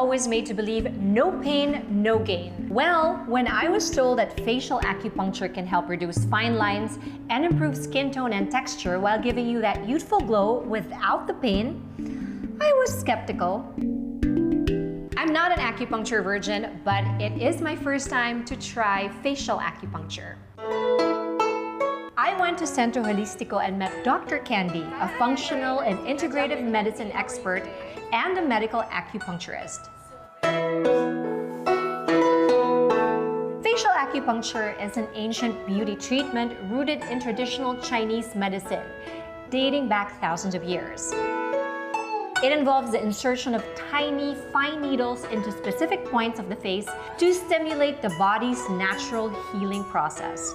always made to believe no pain, no gain. Well, when I was told that facial acupuncture can help reduce fine lines and improve skin tone and texture while giving you that youthful glow without the pain, I was skeptical. I'm not an acupuncture virgin, but it is my first time to try facial acupuncture. I went to Centro Holistico and met Dr. Candy, a functional and integrative medicine expert and a medical acupuncturist. Facial acupuncture is an ancient beauty treatment rooted in traditional Chinese medicine, dating back thousands of years. It involves the insertion of tiny, fine needles into specific points of the face to stimulate the body's natural healing process.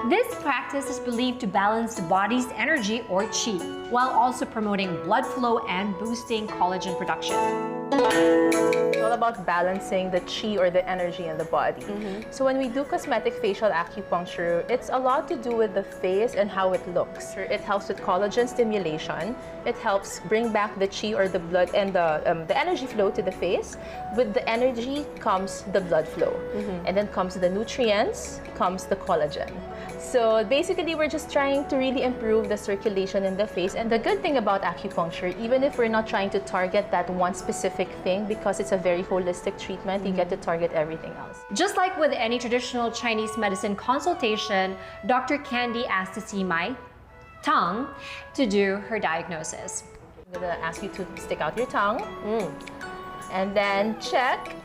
This practice is believed to balance the body's energy or qi, while also promoting blood flow and boosting collagen production. It's all about balancing the qi or the energy in the body. So when we do cosmetic facial acupuncture, it's a lot to do with the face and how it looks. It helps with collagen stimulation. It helps bring back the qi or the blood and the energy flow to the face. With the energy comes the blood flow. And then comes the nutrients, comes the collagen. So basically, we're just trying to really improve the circulation in the face. And the good thing about acupuncture, even if we're not trying to target that one specific thing, because it's a very holistic treatment, you get to target everything else. Just like with any traditional Chinese medicine consultation, Dr. Candy asked to see my tongue to do her diagnosis. I'm gonna ask you to stick out your tongue and then check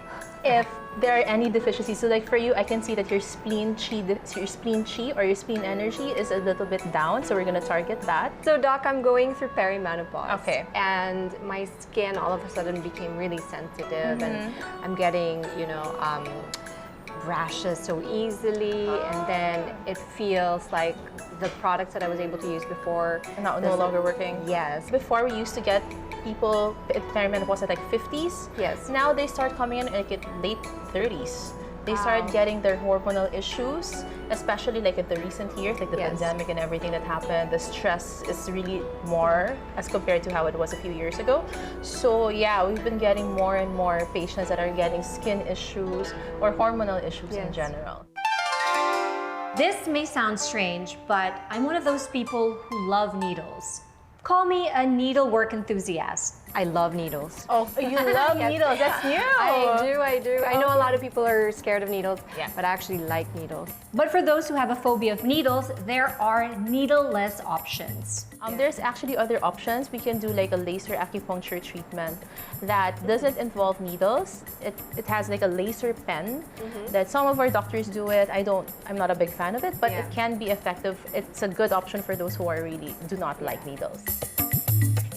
if there are any deficiencies. So like for you, I can see that your spleen chi or your spleen energy is a little bit down, so we're gonna target that. So Doc, I'm going through perimenopause. Okay. And my skin all of a sudden became really sensitive and I'm getting, rashes so easily, and then it feels like the products that I was able to use before No longer working? Yes. Before, we used to get people in perimenopause at like 50s. Yes. Now they start coming in like at late 30s. They start getting their hormonal issues, especially like in the recent years, like the pandemic and everything that happened. The stress is really more as compared to how it was a few years ago. So yeah, we've been getting more and more patients that are getting skin issues or hormonal issues in general. This may sound strange, but I'm one of those people who love needles. Call me a needlework enthusiast. I love needles. Oh, you love needles. That's new. I do. I know a lot of people are scared of needles, but I actually like needles. But for those who have a phobia of needles, there are needleless options. There's actually other options. We can do like a laser acupuncture treatment that doesn't involve needles. It has like a laser pen that some of our doctors do it. I'm not a big fan of it, but it can be effective. It's a good option for those who do not like needles.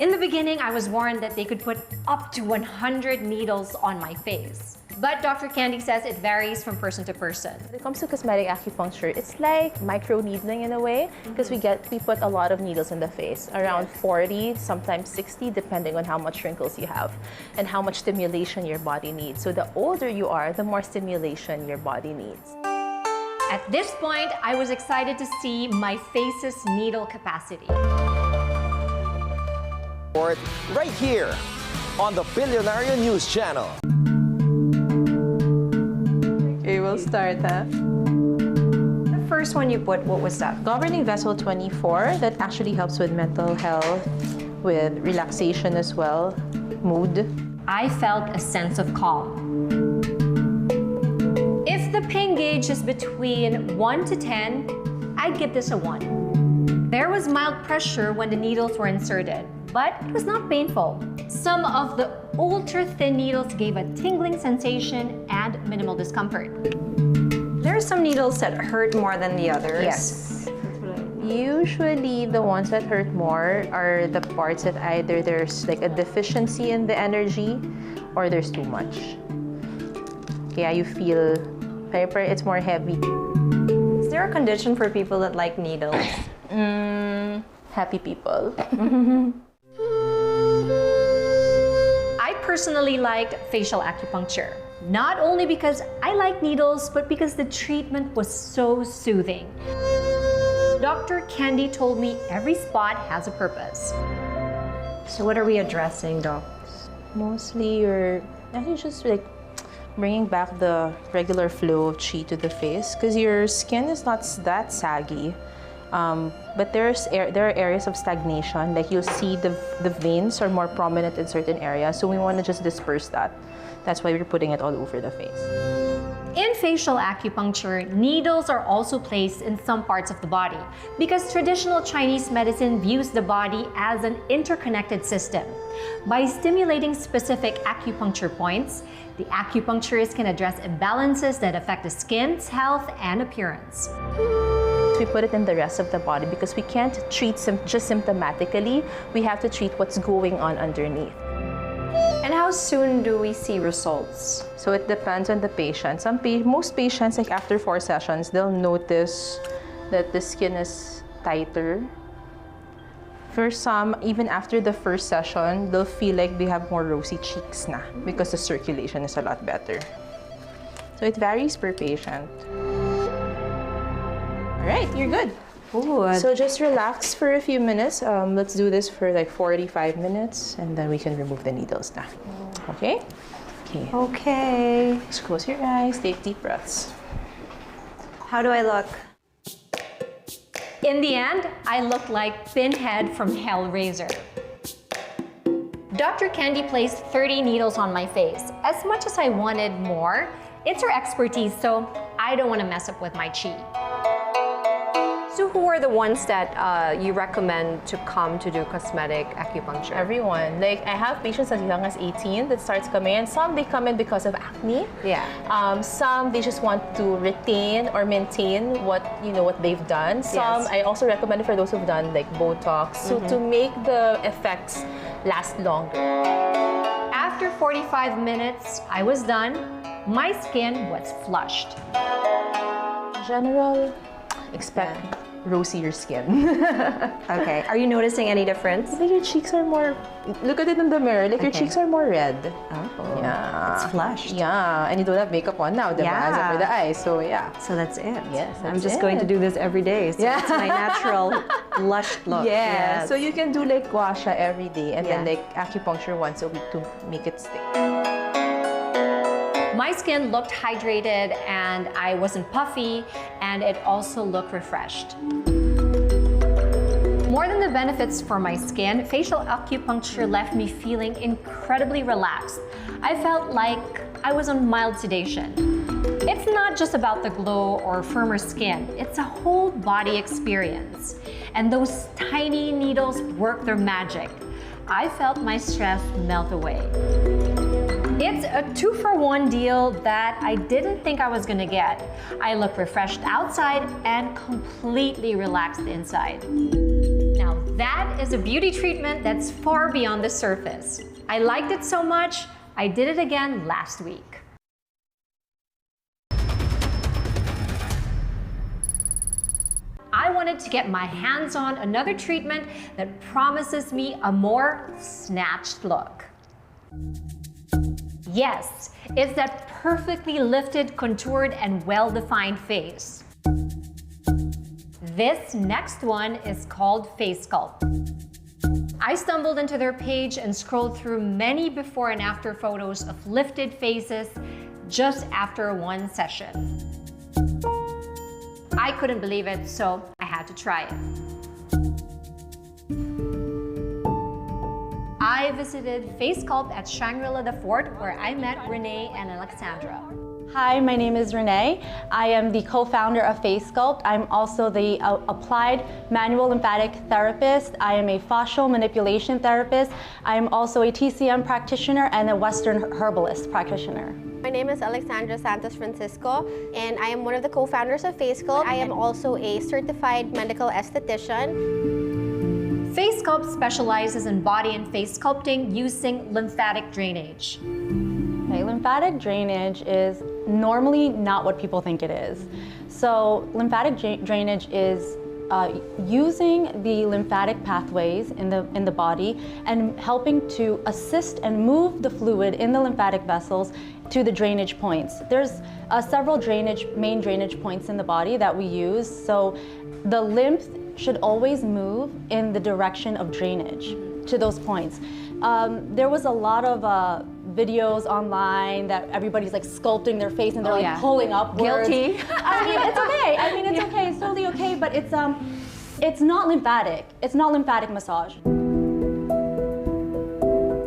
In the beginning, I was warned that they could put up to 100 needles on my face. But Dr. Candy says it varies from person to person. When it comes to cosmetic acupuncture, it's like micro needling in a way, because we put a lot of needles in the face, around 40, sometimes 60, depending on how much wrinkles you have and how much stimulation your body needs. So the older you are, the more stimulation your body needs. At this point, I was excited to see my face's needle capacity. Right here on the Bilyonaryo News Channel. Okay, we'll start that. The first one you put, what was that? Governing Vessel 24, that actually helps with mental health, with relaxation as well, mood. I felt a sense of calm. If the pain gauge is between 1 to 10, I'd give this a 1. There was mild pressure when the needles were inserted, but it was not painful. Some of the ultra-thin needles gave a tingling sensation and minimal discomfort. There are some needles that hurt more than the others. Yes. Usually the ones that hurt more are the parts that either there's like a deficiency in the energy or there's too much. Yeah, you feel it's more heavy. Is there a condition for people that like needles? Happy people. I personally liked facial acupuncture. Not only because I like needles, but because the treatment was so soothing. Dr. Candy told me every spot has a purpose. So what are we addressing, Doc? Mostly you're actually just like bringing back the regular flow of qi to the face, because your skin is not that saggy. But there are areas of stagnation, like you'll see the veins are more prominent in certain areas, so we want to just disperse that. That's why we're putting it all over the face. In facial acupuncture, needles are also placed in some parts of the body because traditional Chinese medicine views the body as an interconnected system. By stimulating specific acupuncture points, the acupuncturist can address imbalances that affect the skin's health and appearance. We put it in the rest of the body because we can't treat just symptomatically. We have to treat what's going on underneath. And how soon do we see results? So it depends on the patient. Most patients, like after 4 sessions, they'll notice that the skin is tighter. For some, even after the first session, they'll feel like they have more rosy cheeks na because the circulation is a lot better. So it varies per patient. All right, you're good. Good. So just relax for a few minutes. Let's do this for like 45 minutes, and then we can remove the needles now. Okay? Okay. Okay. Just close your eyes, take deep breaths. How do I look? In the end, I looked like Pinhead from Hellraiser. Dr. Candy placed 30 needles on my face. As much as I wanted more, it's her expertise, so I don't want to mess up with my chi. So who are the ones that you recommend to come to do cosmetic acupuncture? Everyone. Like, I have patients as young as 18 that starts coming in. Some, they come in because of acne. Yeah. Some, they just want to retain or maintain what they've done. Some, Yes. I also recommend it for those who've done like Botox, so to make the effects last longer. After 45 minutes, I was done. My skin was flushed. In general, expect rosier skin. Okay. Are you noticing any difference? Like your cheeks are more, look at it in the mirror, like your Okay. cheeks are more red. Oh. Yeah. It's flushed. Yeah, and you don't have makeup on now, diba? Yeah. Except for the eyes, so yeah. So that's it. Yes, I'm that's just it. going to do this every day. So Yeah. it's my natural lush look. Yeah, so you can do like gua sha every day and then Yeah. like acupuncture once a week to make it stick. My skin looked hydrated and I wasn't puffy, and it also looked refreshed. More than the benefits for my skin, facial acupuncture left me feeling incredibly relaxed. I felt like I was on mild sedation. It's not just about the glow or firmer skin, it's a whole body experience. And those tiny needles work their magic. I felt my stress melt away. It's a 2-for-1 deal that I didn't think I was gonna get. I look refreshed outside and completely relaxed inside. Now that is a beauty treatment that's far beyond the surface. I liked it so much, I did it again last week. I wanted to get my hands on another treatment that promises me a more snatched look. Yes, it's that perfectly lifted, contoured, and well-defined face. This next one is called Face Sculpt. I stumbled into their page and scrolled through many before and after photos of lifted faces just after one session. I couldn't believe it, so I had to try it. I visited Face Sculpt at Shangri-La the Fort, where I met Renee and Alexandra. Hi, my name is Renee. I am the co-founder of Face Sculpt. I'm also the applied manual lymphatic therapist. I am a fascial manipulation therapist. I am also a TCM practitioner and a Western herbalist practitioner. My name is Alexandra Santos Francisco, and I am one of the co-founders of Face Sculpt. I am also a certified medical esthetician. Face Sculpt specializes in body and face sculpting using lymphatic drainage. Okay, lymphatic drainage is normally not what people think it is. So lymphatic drainage is using the lymphatic pathways in the body and helping to assist and move the fluid in the lymphatic vessels to the drainage points. There's several main drainage points in the body that we use. So the lymph should always move in the direction of drainage to those points. there was a lot of videos online that everybody's like sculpting their face and they're like pulling upwards. Guilty. I mean, it's okay. I mean, it's okay. It's totally okay. But it's not lymphatic. It's not lymphatic massage.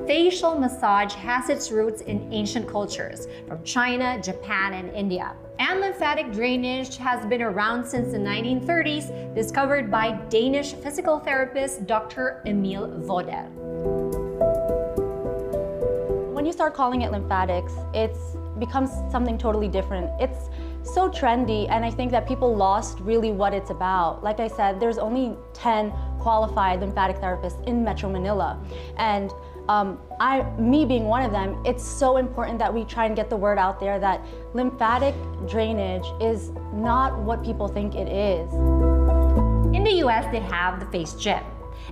Facial massage has its roots in ancient cultures from China, Japan, and India. And lymphatic drainage has been around since the 1930s, discovered by Danish physical therapist Dr. Emil Voder. When you start calling it lymphatics, it becomes something totally different. It's so trendy, and I think that people lost really what it's about. Like I said, there's only 10 qualified lymphatic therapists in Metro Manila. And me being one of them, it's so important that we try and get the word out there that lymphatic drainage is not what people think it is. In the US, they have the Face Gym.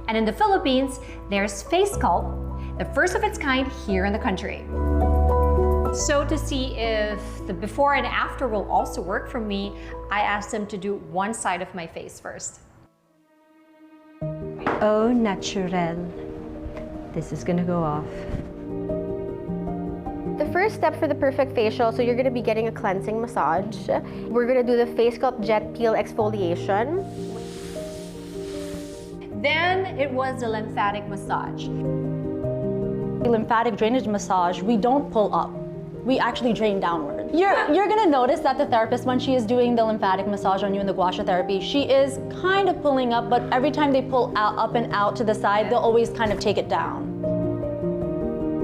And in the Philippines, there's Face Sculpt, the first of its kind here in the country. So to see if the before and after will also work for me, I asked them to do one side of my face first. Au naturel. This is gonna go off. The first step for the perfect facial, so you're going to be getting a cleansing massage. We're going to do the Face Sculpt Jet Peel Exfoliation. Then it was the lymphatic massage. The lymphatic drainage massage, we don't pull up. We actually drain downward. You're gonna notice that the therapist, when she is doing the lymphatic massage on you in the gua sha therapy, she is kind of pulling up, but every time they pull out, up and out to the side, they'll always kind of take it down.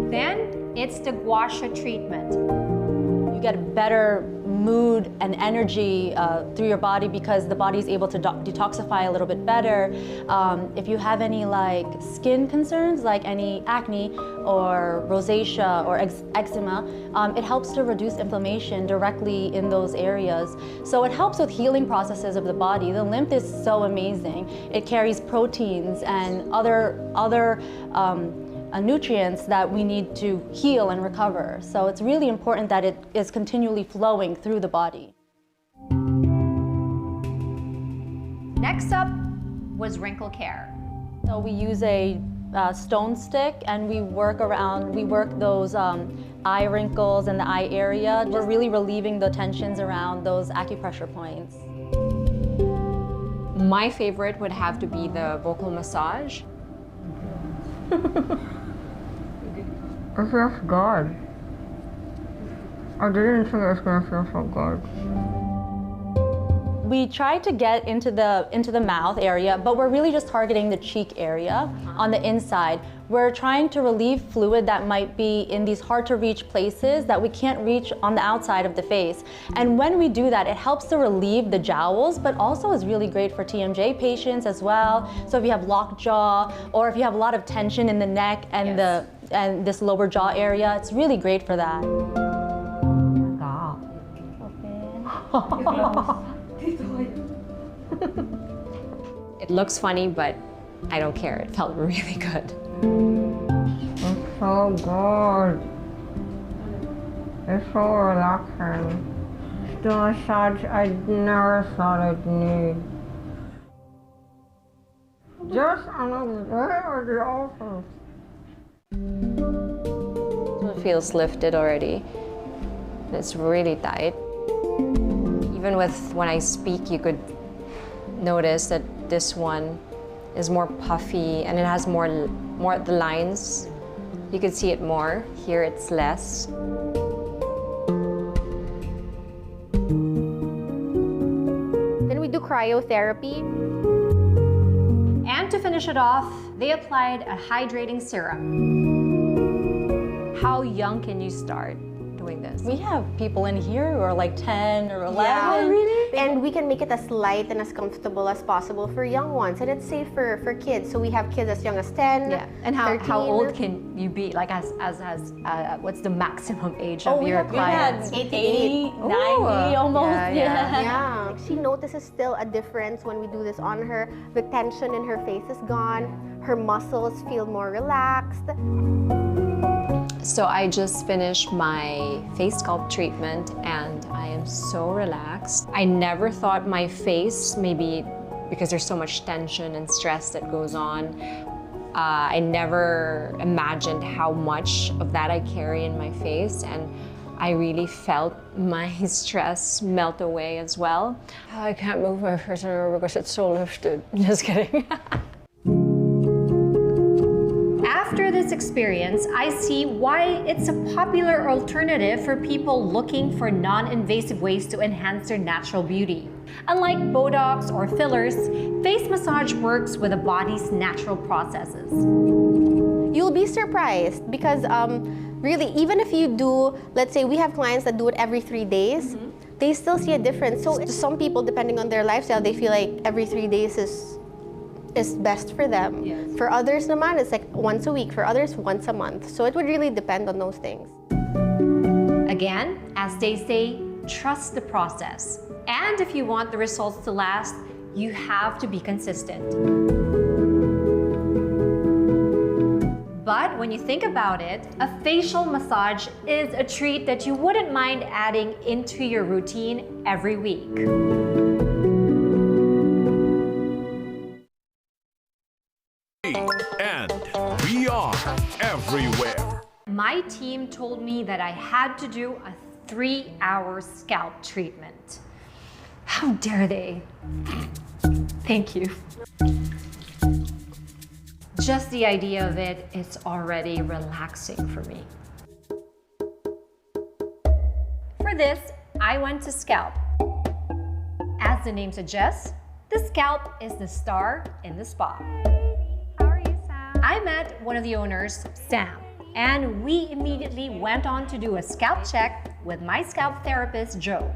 Then it's the gua sha treatment. You get a better mood and energy through your body because the body is able to detoxify a little bit better. If you have any like skin concerns, like any acne or rosacea or eczema, it helps to reduce inflammation directly in those areas. So it helps with healing processes of the body. The lymph is so amazing. It carries proteins and other nutrients that we need to heal and recover. So it's really important that it is continually flowing through the body. Next up was wrinkle care. So we use a stone stick and we work those eye wrinkles and the eye area. We're really relieving the tensions around those acupressure points. My favorite would have to be the vocal massage. It feels good. I didn't think it was gonna feel so good. We try to get into the mouth area, but we're really just targeting the cheek area on the inside. We're trying to relieve fluid that might be in these hard to reach places that we can't reach on the outside of the face. And when we do that, it helps to relieve the jowls, but also is really great for TMJ patients as well. So if you have locked jaw, or if you have a lot of tension in the neck and and this lower jaw area, it's really great for that. It looks funny, but I don't care. It felt really good. It's so good. It's so relaxing. The massage I never thought I'd need. Just another day at the office. It feels lifted already. It's really tight. Even when I speak, you could notice that this one is more puffy and it has more the lines. You could see it more. Here it's less. Then we do cryotherapy. And to finish it off, they applied a hydrating serum. How young can you start doing this? We have people in here who are like 10 or 11. Yeah. Oh, really? And we can make it as light and as comfortable as possible for young ones. And it's safe for kids. So we have kids as young as 10, Yeah. And how 13. old can you be? Like what's the maximum age of your clients? 80, 90 Ooh. almost. Yeah. Yeah. She notices still a difference when we do this on her. The tension in her face is gone. Her muscles feel more relaxed. So I just finished my face sculpt treatment and I am so relaxed. I never thought my face, maybe because there's so much tension and stress that goes on, I never imagined how much of that I carry in my face, and I really felt my stress melt away as well. I can't move my face anymore because it's so lifted. Just kidding. After this experience, I see why it's a popular alternative for people looking for non-invasive ways to enhance their natural beauty. Unlike Botox or fillers, face massage works with the body's natural processes. You'll be surprised because really, even if you do, let's say we have clients that do it every 3 days, they still see a difference. So some people, depending on their lifestyle, they feel like every 3 days is best for them. Yes. For others naman, it's like once a week. For others, once a month. So it would really depend on those things. Again, as they say, trust the process. And if you want the results to last, you have to be consistent. But when you think about it, a facial massage is a treat that you wouldn't mind adding into your routine every week. And we are everywhere. My team told me that I had to do a 3-hour scalp treatment. How dare they? Thank you. Just the idea of it is already relaxing for me. For this, I went to Scalp. As the name suggests, the scalp is the star in the spa. How are you, Sam? I met one of the owners, Sam, and we immediately went on to do a scalp check with my scalp therapist, Joe.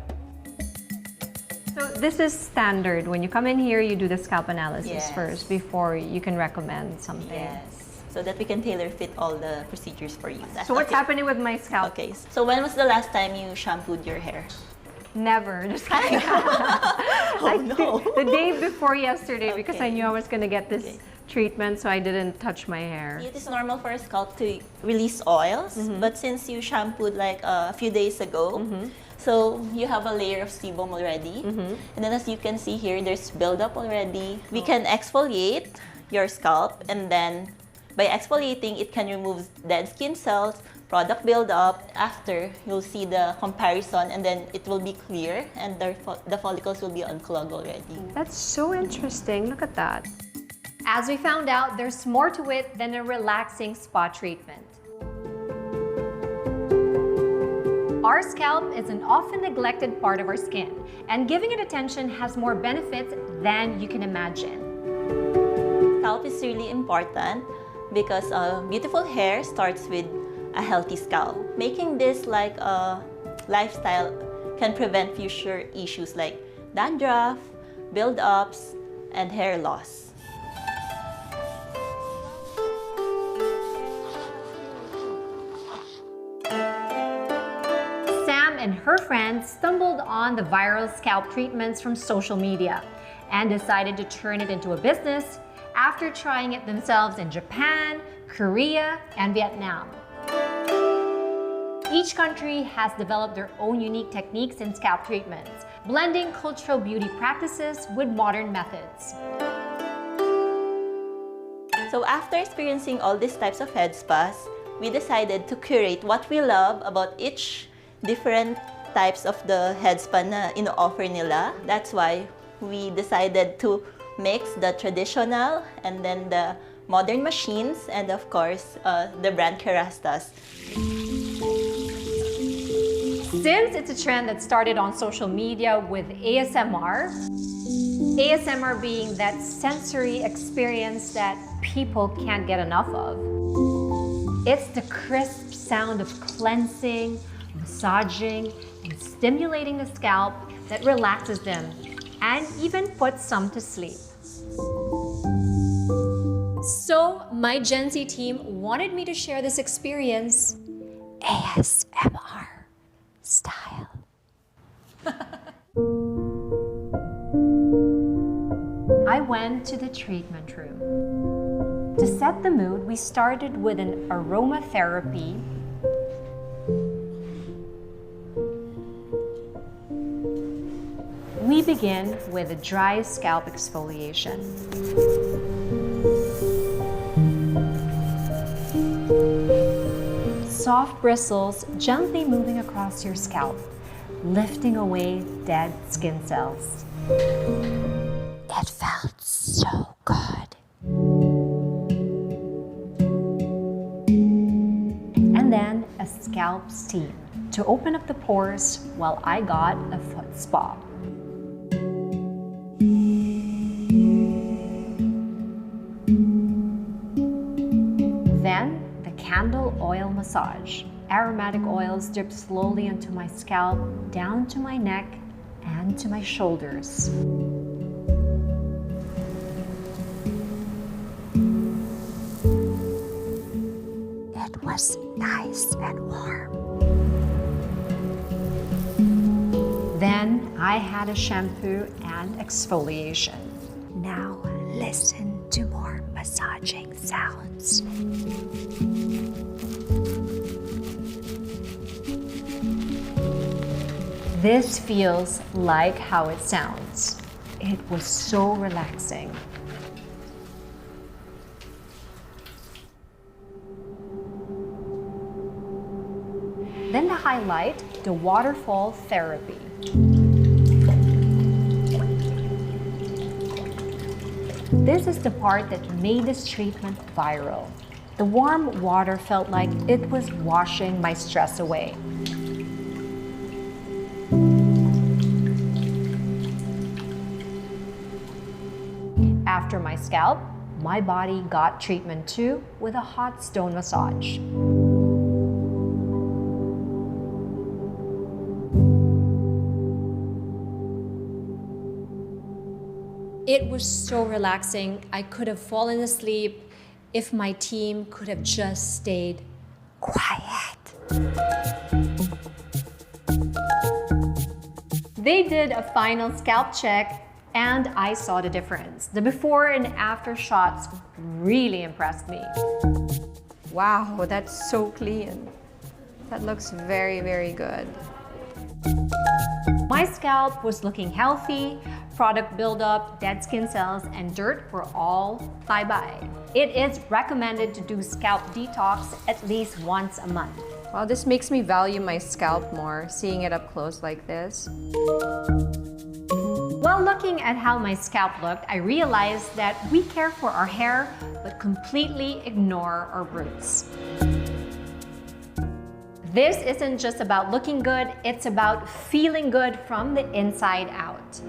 So this is standard. When you come in here, you do the scalp analysis Yes. first before you can recommend something. Yes, so that we can tailor fit all the procedures for you. So what's Okay. happening with my scalp? Okay, so when was the last time you shampooed your hair? Never. Just kidding. No. The day before yesterday, because I Okay. knew I was going to get this Okay. treatment, so I didn't touch my hair. It is normal for a scalp to release oils, but since you shampooed like a few days ago, so you have a layer of sebum already. And then as you can see here, there's buildup already. We can exfoliate your scalp, and then by exfoliating, it can remove dead skin cells, product buildup. After, you'll see the comparison, and then it will be clear, and the follicles will be unclogged already. That's so interesting. Look at that. As we found out, there's more to it than a relaxing spa treatment. Our scalp is an often neglected part of our skin, and giving it attention has more benefits than you can imagine. Scalp is really important because beautiful hair starts with a healthy scalp. Making this like a lifestyle can prevent future issues like dandruff, build-ups, and hair loss. Sam and her friends stumbled on the viral scalp treatments from social media and decided to turn it into a business after trying it themselves in Japan, Korea, and Vietnam. Each country has developed their own unique techniques in scalp treatments, blending cultural beauty practices with modern methods. So after experiencing all these types of head spas, we decided to curate what we love about each different types of the head spa na ino-offer nila. That's why we decided to mix the traditional and then the modern machines, and of course, the brand Kerastas. Since it's a trend that started on social media with ASMR being that sensory experience that people can't get enough of. It's the crisp sound of cleansing, massaging, and stimulating the scalp that relaxes them and even puts some to sleep. So my Gen Z team wanted me to share this experience ASMR style. I went to the treatment room. To set the mood, we started with an aromatherapy. We begin with a dry scalp exfoliation. soft bristles gently moving across your scalp, lifting away dead skin cells. It felt so good. And then a scalp steam to open up the pores while I got a foot spa. Then the candle oil massage. Aromatic oils drip slowly into my scalp, down to my neck, and to my shoulders. It was nice and warm. Then I had a shampoo and exfoliation. Now listen to more massaging sounds. This feels like how it sounds. It was so relaxing. Then the highlight, the waterfall therapy. This is the part that made this treatment viral. The warm water felt like it was washing my stress away. After my scalp, my body got treatment too with a hot stone massage. It was so relaxing. I could have fallen asleep if my team could have just stayed quiet. They did a final scalp check and I saw the difference. The before and after shots really impressed me. Wow, that's so clean. That looks very, very good. My scalp was looking healthy, product buildup, dead skin cells, and dirt were all bye-bye. It is recommended to do scalp detox at least once a month. Well, this makes me value my scalp more, seeing it up close like this. While looking at how my scalp looked, I realized that we care for our hair, but completely ignore our roots. This isn't just about looking good, it's about feeling good from the inside out.